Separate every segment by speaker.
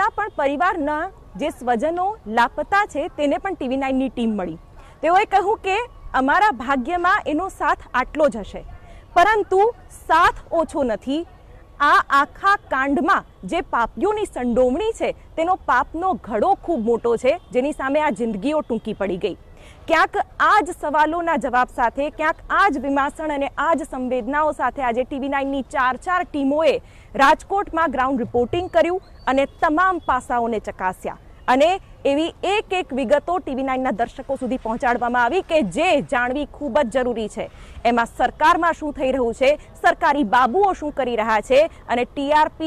Speaker 1: જેના પણ પરિવારના જે સ્વજનો લાપતા છે તેને પણ TV9 ની ટીમ મળી. તેઓએ કહ્યું કે અમારા ભાગ્યમાં એનો સાથ આટલો જ હશે, પરંતુ સાથ ઓછો નથી. આ આખા કાંડમાં જે પાપીઓની સંડોવણી છે તેનો પાપનો ઘડો ખૂબ મોટો છે, જેની સામે આ જિંદગીઓ ટૂંકી પડી ગઈ. ક્યાંક આ જ સવાલોના જવાબ સાથે, ક્યાંક આ જ વિમાસણ અને આ જ સંવેદનાઓ સાથે આજે TV9 ની ચાર ટીમોએ રાજકોટમાં ગ્રાઉન્ડ રિપોર્ટિંગ કર્યું અને તમામ પાસાઓને ચકાસ્યા અને એવી એક વિગતો TV9 ના દર્શકો સુધી પહોંચાડવામાં આવી કે જે જાણવી ખૂબ જ જરૂરી છે. એમાં સરકારમાં શું થઈ રહ્યું છે, સરકારી બાબુઓ શું કરી રહ્યા છે અને TRP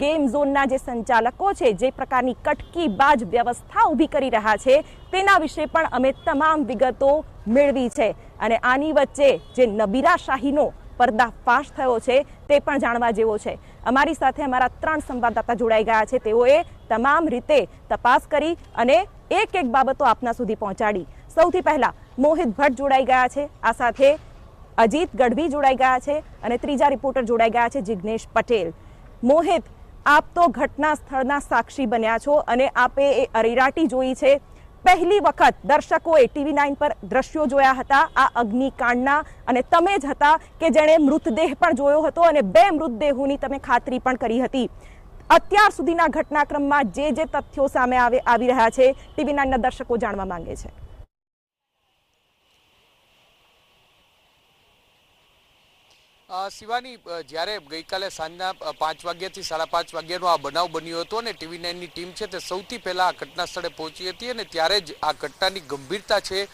Speaker 1: ગેમ ઝોનના જે સંચાલકો છે જે પ્રકારની કટકીબાજ વ્યવસ્થા ઊભી કરી રહ્યા છે તેના વિશે પણ અમે તમામ વિગતો મેળવી છે. અને આની વચ્ચે જે નબીરાશાહીનો પર્દાફાશ થયો છે તે પણ જાણવા જેવો છે. અમારી સાથે અમારા 3 સંવાદદાતા જોડાઈ ગયા છે. તેઓએ તમામ રીતે તપાસ કરી અને એક બાબતો આપના સુધી પહોંચાડી. સૌથી પહેલા મોહિત ભટ્ટ જોડાઈ ગયા છે, આ સાથે અજીત ગઢવી જોડાઈ ગયા છે અને ત્રીજા રિપોર્ટર જોડાઈ ગયા છે જિગ્નેશ પટેલ. મોહિત, આપ તો ઘટના સ્થળના સાક્ષી બન્યા છો અને આપે એ અરેરાટી જોઈ છે. પહેલી વખત દર્શકોએ TV9 પર દ્રશ્યો જોયા હતા આ અગ્નિકાંડના અને તમે જ હતા કે જેણે મૃતદેહ પણ જોયો હતો અને 2 મૃતદેહોની તમે ખાતરી પણ કરી હતી. અત્યાર સુધીના ઘટનાક્રમમાં જે તથ્યો સામે આવી રહ્યા છે TV9 ના દર્શકો જાણવા માંગે છે.
Speaker 2: શિવાની, જ્યારે ગઈકાલે સાંજના 5 વાગ્યાથી 5:30 વાગ્યાનો આ બનાવ બન્યો હતો અને TV9 ની ટીમ છે તે સૌથી પહેલા આ ઘટના સ્થળે પહોંચી હતી અને ત્યારે જ આ ઘટનાની ગંભીરતા છે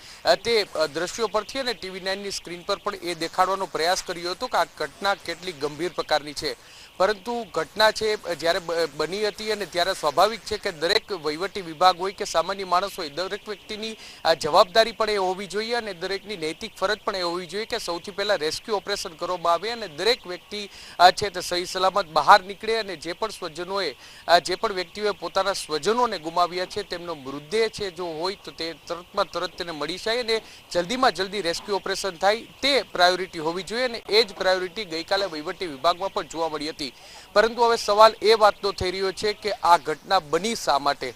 Speaker 2: તે દ્રશ્યો પરથી અને TV9 ની સ્ક્રીન પર પણ એ દેખાડવાનો પ્રયાસ કર્યો હતો કે આ ઘટના કેટલી ગંભીર પ્રકારની છે. પરંતુ ઘટના છે જ્યારે બની હતી અને ત્યારે સ્વાભાવિક છે કે દરેક વહીવટી વિભાગ હોય કે સામાન્ય માણસ હોય, દરેક વ્યક્તિની જવાબદારી પણ એ હોવી જોઈએ અને દરેકની નૈતિક ફરજ પણ એ હોવી જોઈએ કે સૌથી પહેલા રેસ્ક્યુ ઓપરેશન કરવામાં આવે અને દરેક વ્યક્તિ છે તે સહી સલામત બહાર નીકળે અને જે પણ સ્વજનોએ જે પણ વ્યક્તિઓએ પોતાના સ્વજનોને ગુમાવ્યા છે તેમનો મૃતદેહ છે જો હોય તો તે તરતમાં તરત તેને મળી જાય અને જલ્દીમાં જલ્દી રેસ્ક્યુ ઓપરેશન થાય તે પ્રાયોરિટી હોવી જોઈએ અને એ જ પ્રાયોરિટી ગઈકાલે વહીવટી વિભાગમાં પણ જોવા મળી હતી. પરંતુ હવે સવાલ એ વાતનો થઈ રહ્યો છે કે આ ઘટના બની શા માટે?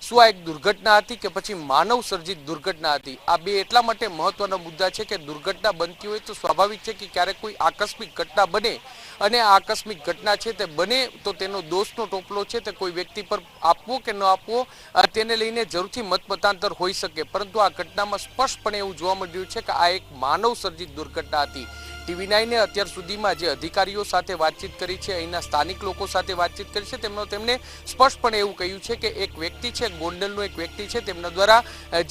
Speaker 2: શું આ એક દુર્ઘટના હતી કે પછી માનવ સર્જિત દુર્ઘટના હતી? આ બે એટલા માટે મહત્વના મુદ્દા છે કે દુર્ઘટના બનતી હોય તો સ્વાભાવિક છે કે ક્યારેક કોઈ આકસ્મિક ઘટના બને અને આ આકસ્મિક ઘટના છે તે બને તો તેનો દોષનો ટોપલો છે તે કોઈ વ્યક્તિ પર આપવો કે ન આપવો તેને લઈને જરૂરથી મતમતાંતર હોઈ શકે. પરંતુ આ ઘટનામાં સ્પષ્ટપણે એવું જોવા મળ્યું છે કે આ એક માનવ સર્જિત દુર્ઘટના હતી. TV9 અત્યાર સુધીમાં જે અધિકારીઓ સાથે વાતચીત કરી છે, અહીંના સ્થાનિક લોકો સાથે વાતચીત કરી છે, તેમને સ્પષ્ટપણે એવું કહ્યું છે કે એક વ્યક્તિ છે, ગોંડલનો એક વ્યક્તિ છે, તેમના દ્વારા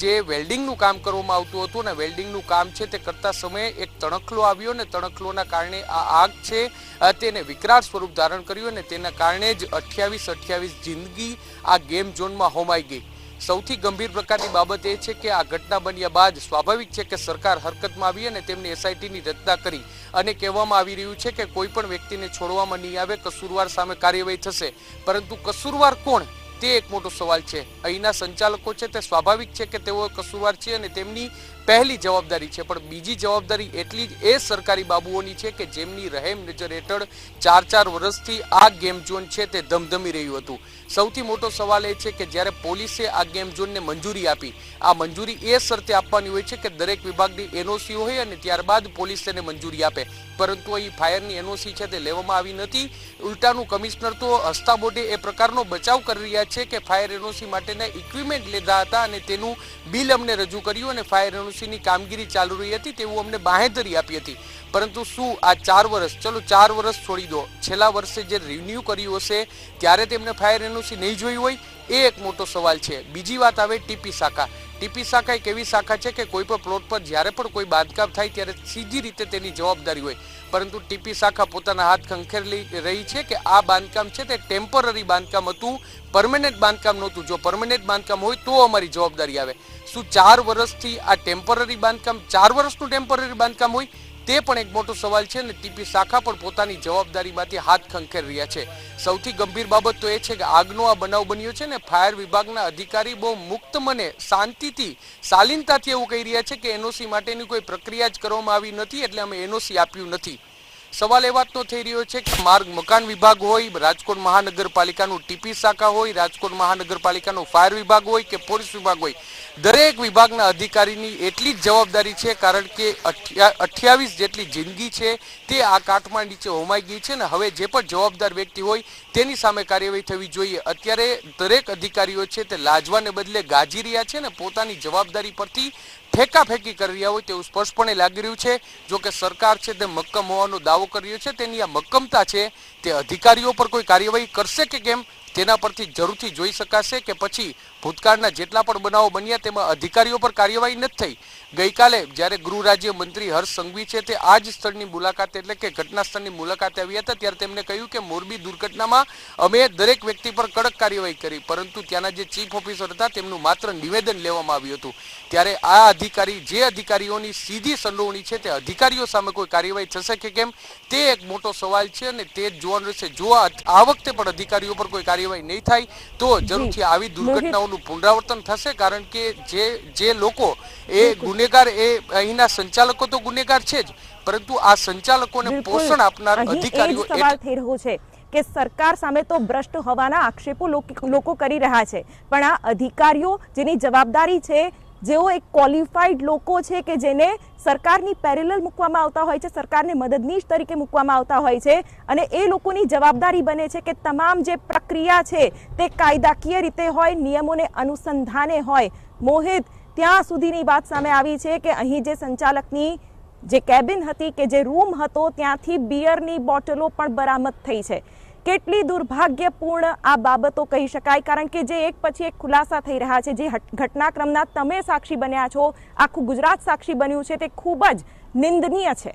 Speaker 2: જે વેલ્ડિંગનું કામ કરવામાં આવતું હતું અને વેલ્ડિંગનું કામ છે તે કરતા સમયે એક તણખલો આવ્યો અને તણખલોના કારણે આ આગ છે તેને વિકરાળ સ્વરૂપ ધારણ કર્યું અને તેના કારણે જ 28 જિંદગી આ ગેમ ઝોનમાં હોમાઈ ગઈ. સૌથી ગંભીર પ્રકારની બાબત એ છે કે આ ઘટના બન્યા બાદ સ્વાભાવિક છે કે સરકાર હરકતમાં આવી અને તેમની SITની રચના કરી અને કહેવામાં આવી રહ્યું છે કે કોઈ પણ વ્યક્તિને છોડવામાં નહીં આવે, કસૂરવાર સામે કાર્યવાહી થશે. પરંતુ કસૂરવાર કોણ તે એક મોટો સવાલ છે. અહીંના સંચાલકો છે તે સ્વાભાવિક છે કે તેઓ કસૂરવાર છે અને તેમની પહેલી જવાબદારી છે, પણ બીજી જવાબદારી એટલી જ એ સરકારી બાબુઓની છે કે જેમની રહેમ નજર હેઠળ 4 વર્ષથી આ ગેમ ઝોન છે તે ધમધમી રહ્યું હતું. સૌથી મોટો સવાલ એ છે કે જ્યારે પોલીસે આ ગેમ ઝોનને મંજૂરી આપી, આ મંજૂરી એ શરતે આપવાની હોય છે કે દરેક વિભાગની NOC હોય અને ત્યારબાદ પોલીસ તેને મંજૂરી આપે. પરંતુ અહીં ફાયરની NOC છે તે લેવામાં આવી નથી. ઉલટાનું કમિશનર તો હસતા મોઢે એ પ્રકારનો બચાવ કરી રહ્યા છે કે ફાયર NOC માટેના ઇક્વિપમેન્ટ લીધા હતા અને તેનું બિલ અમને રજૂ કર્યું અને ફાયર NOCની કામગીરી ચાલુ રહી હતી તેવું અમને બાંહેધરી આપી હતી. પરંતુ શું આ 4 વર્ષ, ચલો 4 વર્ષ છોડી દો, છેલ્લા વર્ષે જે રિન્યુ કર્યું હશે ત્યારે તેમને ફાયર NOC નહીં જોઈ હોય? એ એક મોટો સવાલ છે. બીજી વાત આવે TP શાખા. TP શાખા એક એવી શાખા છે કે કોઈ પણ પ્લોટ પર જ્યારે પણ કોઈ બાંધકામ થાય ત્યારે સીધી રીતે તેની જવાબદારી હોય. પરંતુ TP શાખા પોતાના હાથ ખંખેરી રહી છે કે આ બાંધકામ છે તે ટેમ્પરરી બાંધકામ હતું, પરમેનન્ટ બાંધકામ નહોતું. જો પરમેનન્ટ બાંધકામ હોય તો અમારી જવાબદારી આવે. શું 4 વર્ષથી આ ટેમ્પરરી બાંધકામ, 4 વર્ષનું ટેમ્પરરી બાંધકામ હોય? તે પણ એક મોટો સવાલ છે અને TP શાખા પણ પોતાની જવાબદારીમાંથી હાથ ખંખેરી રહ્યા છે. સૌથી ગંભીર બાબત તો એ છે કે આગનો આ બનાવ બન્યો છે ને ફાયર વિભાગના અધિકારી બહુ મુક્ત મને, શાંતિથી, શાલીનતાથી એવું કહી રહ્યા છે કે NOC માટેની કોઈ પ્રક્રિયા જ કરવામાં આવી નથી એટલે અમે NOC આપ્યું નથી. સવાલ એ વાતનો થઈ રહ્યો છે કે માર્ગ મકાન વિભાગ હોય, રાજકોટ મહાનગરપાલિકાનું ટીપી શાખા હોય, રાજકોટ મહાનગરપાલિકાનું ફાયર વિભાગ હોય કે પોલીસ વિભાગ હોય, દરેક વિભાગના અધિકારીની એટલી જ જવાબદારી છે, કારણ કે 28 જેટલી જિંદગી છે તે આ કાટમાળ નીચે હોમાઈ ગઈ છે ને હવે જે પણ જવાબદાર વ્યક્તિ હોય તેની સામે કાર્યવાહી થવી જોઈએ. અત્યારે દરેક અધિકારીઓ છે તે લાજવાને બદલે ગાજી રહ્યા છે ને પોતાની જવાબદારી પરથી ફેંકાફેંકી કરી રહ્યા હોય તેવું સ્પષ્ટપણે લાગી રહ્યું છે. જો કે સરકાર છે તે મક્કમ હોવાનો દાવો કર્યો છે, તેની આ મક્કમતા છે તે અધિકારીઓ પર કોઈ કાર્યવાહી કરશે કે કેમ તેના પરથી જરૂરથી જોઈ શકાશે કે પછી ભૂતકાળના જેટલા પણ બનાવો બન્યા તેમાં અધિકારીઓ પર કાર્યવાહી નથી થઈ. ગઈકાલે જ્યારે ગૃહ રાજ્ય મંત્રી હર્ષ સંઘવી છે તે આ જ સ્થળની મુલાકાતે એટલે કે ઘટના સ્થળની મુલાકાતે આવ્યા હતા ત્યારે તેમણે કહ્યું કે મોરબી દુર્ઘટનામાં અમે દરેક વ્યક્તિ પર કડક કાર્યવાહી કરી, પરંતુ ત્યાંના જે ચીફ ઓફિસર હતા તેમનું માત્ર નિવેદન લેવામાં આવ્યું હતું. ત્યારે આ અધિકારી જે અધિકારીઓની સીધી સંડોવણી છે તે અધિકારીઓ સામે કોઈ કાર્યવાહી થશે કે કેમ તે એક મોટો સવાલ છે અને તે જ જોવાનું રહેશે. જો આ વખતે પણ અધિકારીઓ પર કોઈ કાર્યવાહી નહીં થાય તો જરૂરથી આવી દુર્ઘટનાઓનું પુનરાવર્તન થશે, કારણ કે જે લોકો એ ગુનેગાર એ અહીંના સંચાલકો તો ગુનેગાર છે જ, પરંતુ આ સંચાલકોને પોષણ આપનાર અધિકારીઓ
Speaker 1: સવાલ થઈ રહ્યો છે કે સરકાર સામે તો ભ્રષ્ટ હોવાના આક્ષેપો લોકો કરી રહ્યા છે, પણ આ અધિકારીઓ જેની જવાબદારી છે, જેઓ એક ક્વોલિફાઈડ લોકો છે કે જેને સરકારની પેરેલલ મૂકવામાં આવતા હોય છે, સરકારને મદદનીશ તરીકે મૂકવામાં આવતા હોય છે અને એ લોકોની જવાબદારી બને છે કે તમામ જે પ્રક્રિયા છે તે કાયદાકીય રીતે હોય, નિયમોને અનુસંધાને હોય. મોહિત, ત્યાં સુધીની વાત સામે આવી છે કે અહીં જે સંચાલકની જે કેબિન હતી કે જે રૂમ હતો ત્યાંથી બિયરની બોટલો પણ બરામદ થઈ છે. કેટલી દુર્ભાગ્યપૂર્ણ આ બાબતો કહી શકાય, કારણ કે જે એક પછી એક ખુલાસા થઈ રહ્યા છે, જે ઘટનાક્રમના તમે સાક્ષી બન્યા છો, આખું ગુજરાત સાક્ષી બન્યું છે, તે ખૂબ જ નિંદનીય છે.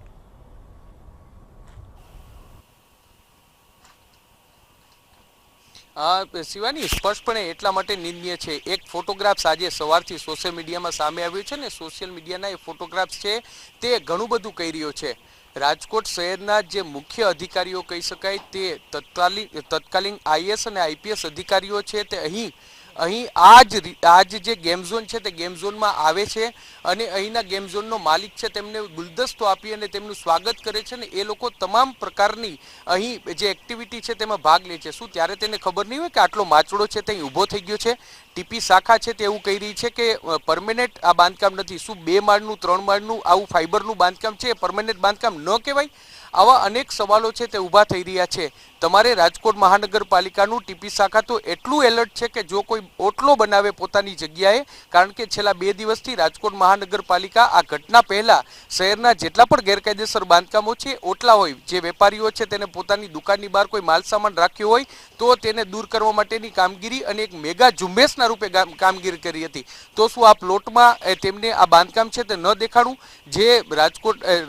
Speaker 2: શિવાની, સ્પષ્ટપણે એટલા માટે નિંદનીય છે. એક ફોટોગ્રાફ્સ આજે સવારથી સોશિયલ મીડિયામાં સામે આવ્યો છે ને સોશિયલ મીડિયાના એ ફોટોગ્રાફ્સ છે તે ઘણું બધું કહી રહ્યો છે. રાજકોટ શહેરના જે મુખ્ય અધિકારીઓ કહી શકાય તે તત્કાલીન આઈએએસ અને આઈપીએસ અધિકારીઓ છે તે અહીં આજ જે ગેમ ઝોન છે તે ગેમ ઝોનમાં આવે છે અને અહીંના ગેમ ઝોનનો માલિક છે તેમને ગુલદસ્તો આપી અને તેમનું સ્વાગત કરે છે ને એ લોકો તમામ પ્રકારની અહીં જે એક્ટિવિટી છે તેમાં ભાગ લે છે. શું ત્યારે તેને ખબર નહીં હોય કે આટલો માચડો છે તે અહીં ઊભો થઈ ગયો છે? ટીપી શાખા છે તે એવું કહી રહી છે કે પરમેનન્ટ આ બાંધકામ નથી. શું 2 માળનું 3 માળનું આવું ફાઈબરનું બાંધકામ છે એ પરમેનન્ટ બાંધકામ ન કહેવાય? આવા અનેક સવાલો છે તે ઊભા થઈ રહ્યા છે. તમારે રાજકોટ મહાનગરપાલિકાનું ટીપી શાખા તો એટલું એલર્ટ છે કે જો કોઈ ઓટલો બનાવે પોતાની જગ્યાએ, કારણ કે છેલ્લા 2 દિવસથી રાજકોટ મહાનગરપાલિકા આ ઘટના પહેલા શહેરના જેટલા પણ ગેરકાયદેસર બાંધકામો છે ઓટલા હોય, જે વેપારીઓ છે તેને પોતાની દુકાનની બહાર કોઈ માલ સામાન રાખ્યો હોય તો તેને દૂર કરવા માટેની કામગીરી અને એક મેગા ઝુંબેશના રૂપે કામગીરી કરી હતી. તો શું આ પ્લોટમાં તેમને આ બાંધકામ છે તે ન દેખાડું? જે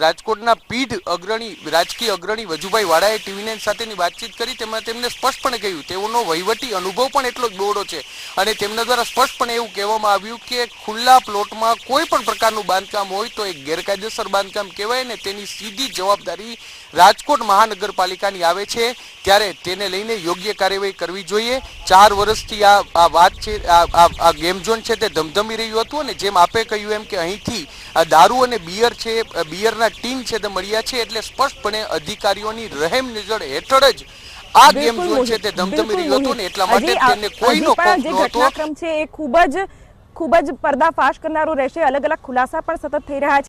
Speaker 2: રાજકોટના પીઢ અગ્રણી રાજકીય અગ્રણી વજુભાઈ વાળાએ TV9 સાથેની વાતચીત કરી તેમાં તેમને સ્પષ્ટપણે કહ્યું તેઓનો વહીવટી અનુભવ પણ એટલો જ બહોળો છે અને તેમના દ્વારા સ્પષ્ટપણે એવું કહેવામાં આવ્યું કે ખુલ્લા પ્લોટમાં કોઈ પણ પ્રકારનું બાંધકામ હોય તો એ ગેરકાયદેસર બાંધકામ કહેવાય ને તેની સીધી જવાબદારી રાજકોટ મહાનગરપાલિકાની આવે છે. ત્યારે તેને લઈને યોગ્ય કાર્યવાહી કરવી જોઈએ. 4 વર્ષથી આ વાત છે, આ ગેમ ઝોન છે તે ધમધમી રહ્યું હતું અને જેમ આપે કહ્યું એમ કે અહીંથી દારૂ અને બિયર છે, બિયરના ટીમ છે તે મળ્યા છે, એટલે સ્પષ્ટપણે અધિકારીઓની રહેમ નજર હેઠળ જ આ ગેમ ઝોન છે તે ધમધમી રહ્યું હતું ને એટલા માટે તેને કોઈનો ખોફ નહોતો.
Speaker 1: ઘટનાક્રમ છે એ ખૂબ જ પર્દાફાશ કરનારો રહેશે. અલગ અલગ ખુલાસા પણ સતત થઈ રહ્યા છે.